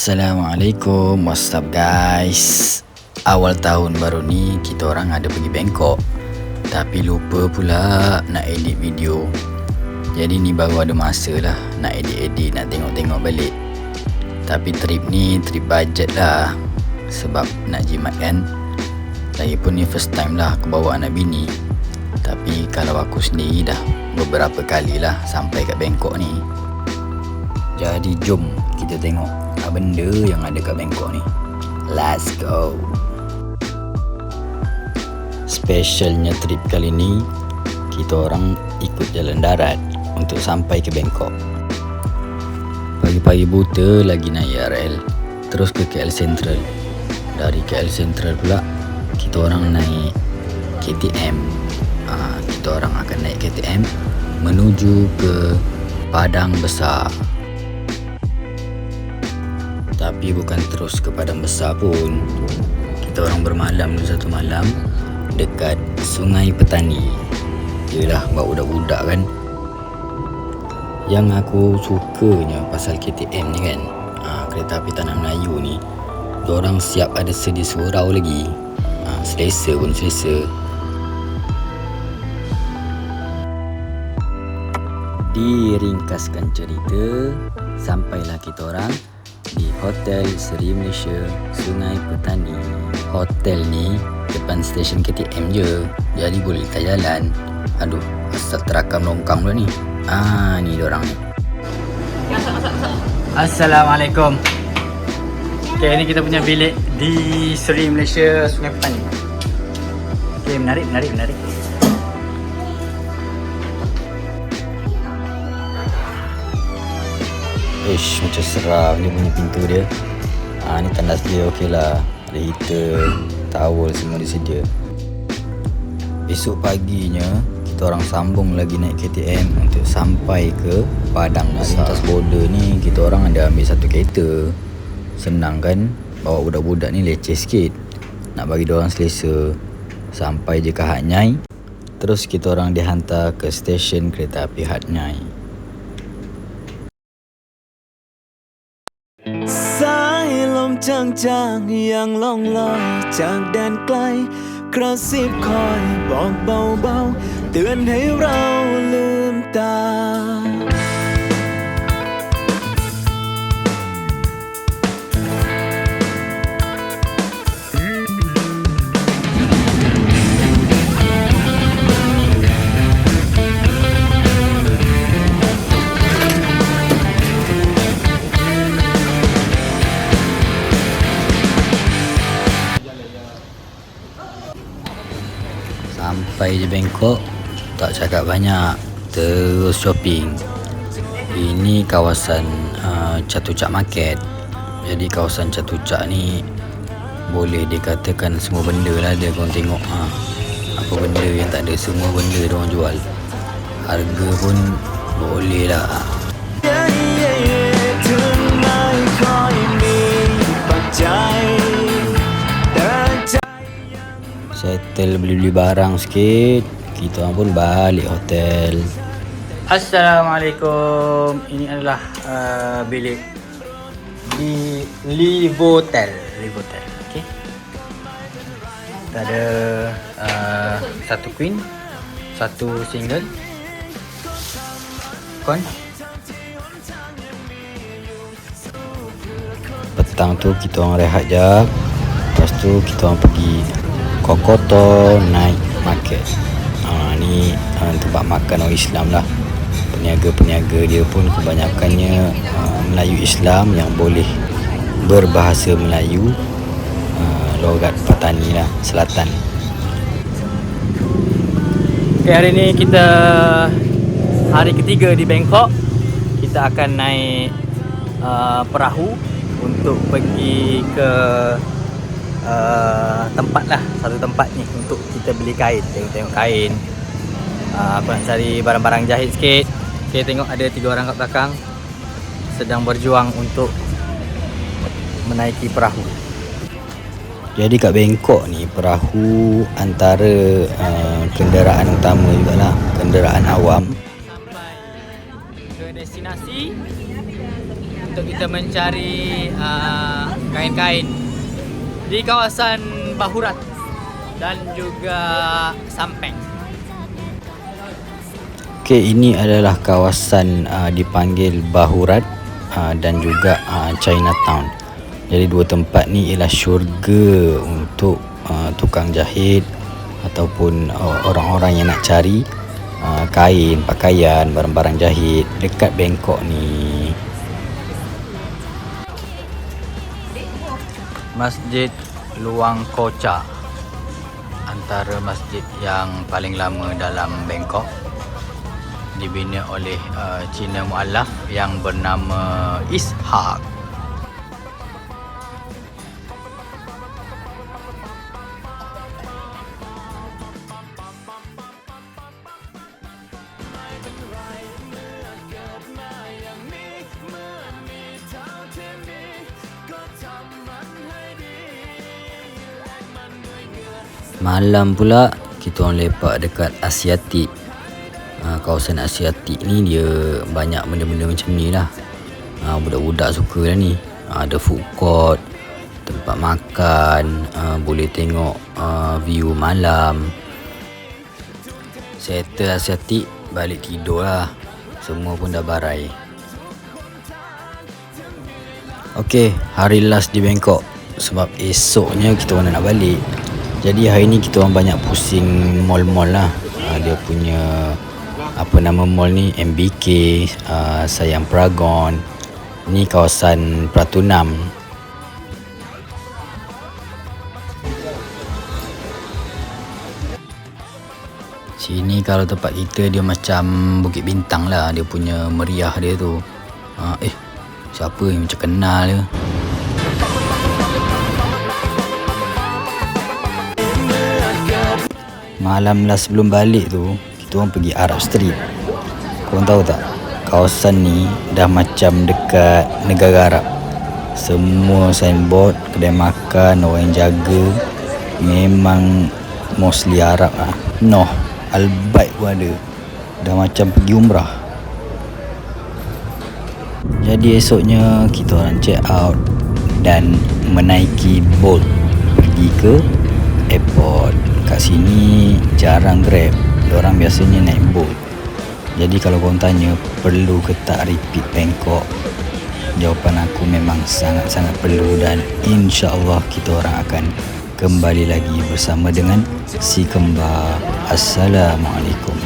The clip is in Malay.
Assalamualaikum, what's up guys. Awal tahun baru ni kita orang ada pergi Bangkok, tapi lupa pula nak edit video. Jadi ni baru ada masa lah nak edit-edit, nak tengok-tengok balik. Tapi trip ni trip budget lah, sebab nak jimat kan. Lagipun ni first time lah aku bawa anak bini. Tapi kalau aku sendiri dah beberapa kali lah sampai kat Bangkok ni. Jadi jom kita tengok apa benda yang ada kat Bangkok ni. Let's go. Specialnya trip kali ni, kita orang ikut jalan darat untuk sampai ke Bangkok. Pagi-pagi buta lagi naik KRL, terus ke KL Sentral. Dari KL Sentral pula kita orang naik KTM. Kita orang akan naik KTM menuju ke Padang Besar. Tapi bukan terus ke Padang Besar pun. Kita orang bermalam dulu satu malam dekat Sungai Petani. Yelah, buat budak-budak kan. Yang aku sukanya pasal KTM ni kan, kereta api tanah Melayu ni, diorang siap ada sedia surau lagi. Selesa pun selesa. Diringkaskan cerita, sampailah kita orang di Hotel Seri Malaysia Sungai Petani. Hotel ni depan stesen KTM je, jadi boleh kita jalan. Aduh, asal terakam longkang pula ni. Ni diorang ni. Assalamualaikum. Okay, ni kita punya bilik di Seri Malaysia Sungai Petani. Okay, menarik. Macam seram ni punya pintu dia. Ni tandas dia okey lah. Ada heater, towel semua disedia. Esok paginya kita orang sambung lagi naik KTM untuk sampai ke Padang Besar. Lintas border ni kita orang ada ambil satu kereta. Senang kan? Bawa budak-budak ni leceh sikit. Nak bagi diorang selesa. Sampai je ke Hat Nyai, terus kita orang dihantar ke stesen kereta api Hat Nyai. Sายลมจางๆอย่างล่องลอยจากแดนไกลกระซิบคอยบอกเบาๆเตือนให้เราลืมตา Sampai di Bangkok, tak cakap banyak, terus shopping. Ini kawasan Chatuchak Market. Jadi kawasan Chatuchak ni boleh dikatakan semua benda lah dia. Korang tengok apa benda yang tak ada, semua benda diorang jual. Harga pun boleh lah. Settle beli-beli barang sikit, kita orang pun balik hotel. Assalamualaikum. Ini adalah bilik di Livotel. Okay. Kita ada satu queen, satu single. Petang tu kita orang rehat jap. Lepas tu kita orang pergi Kokoto Night Market. Ni tempat makan orang Islam lah. Peniaga-peniaga dia pun kebanyakannya Melayu Islam yang boleh berbahasa Melayu, logat Patani lah, Selatan. Okay, hari ni kita hari ketiga di Bangkok. Kita akan naik perahu untuk pergi ke tempat lah, satu tempat ni untuk kita beli kain. Tengok kain. Aku nak cari barang-barang jahit sikit. Okay, tengok ada 3 orang kat belakang sedang berjuang untuk menaiki perahu. Jadi kat Bangkok ni perahu antara kenderaan utama jugalah, kenderaan awam. Sampai ke destinasi untuk kita mencari kain-kain di kawasan Bahurat dan juga Sampeng. Okey, ini adalah kawasan dipanggil Bahurat dan juga Chinatown. Jadi dua tempat ni ialah syurga untuk tukang jahit ataupun orang-orang yang nak cari kain, pakaian, barang-barang jahit dekat Bangkok ni. Masjid Luang Kocha, antara masjid yang paling lama dalam Bangkok, dibina oleh Cina mualaf yang bernama Ishak. Malam pula kita orang lepak dekat Asiatik. Kawasan Asiatik ni dia banyak benda-benda macam ni lah. Budak-budak suka lah ni. Ada food court, tempat makan, boleh tengok view malam. Settle Asiatik, balik tidur lah. Semua pun dah barai. Okey, hari last di Bangkok. Sebab esoknya kita orang nak balik. Jadi hari ni kita orang banyak pusing mall-mall lah. Dia punya apa nama mall ni, MBK, Siam Paragon. Ni kawasan Pratunam. Sini kalau tempat kita dia macam Bukit Bintang lah. Dia punya meriah dia tu. Siapa yang macam kenal dia? Malam lah sebelum balik tu, kita orang pergi Arab Street. Korang tahu tak, kawasan ni dah macam dekat negara Arab. Semua signboard, kedai makan, orang yang jaga memang mostly Arab lah. Noh, Al-Baik pun ada. Dah macam pergi umrah. Jadi esoknya kita orang check out dan menaiki Bolt pergi ke airport. Kat sini jarang Grab, diorang biasanya naik Bolt. Jadi kalau korang tanya perlu ke tak repeat Bangkok, jawapan aku memang sangat-sangat perlu. Dan insya-Allah kita orang akan kembali lagi bersama dengan si kembar. Assalamualaikum.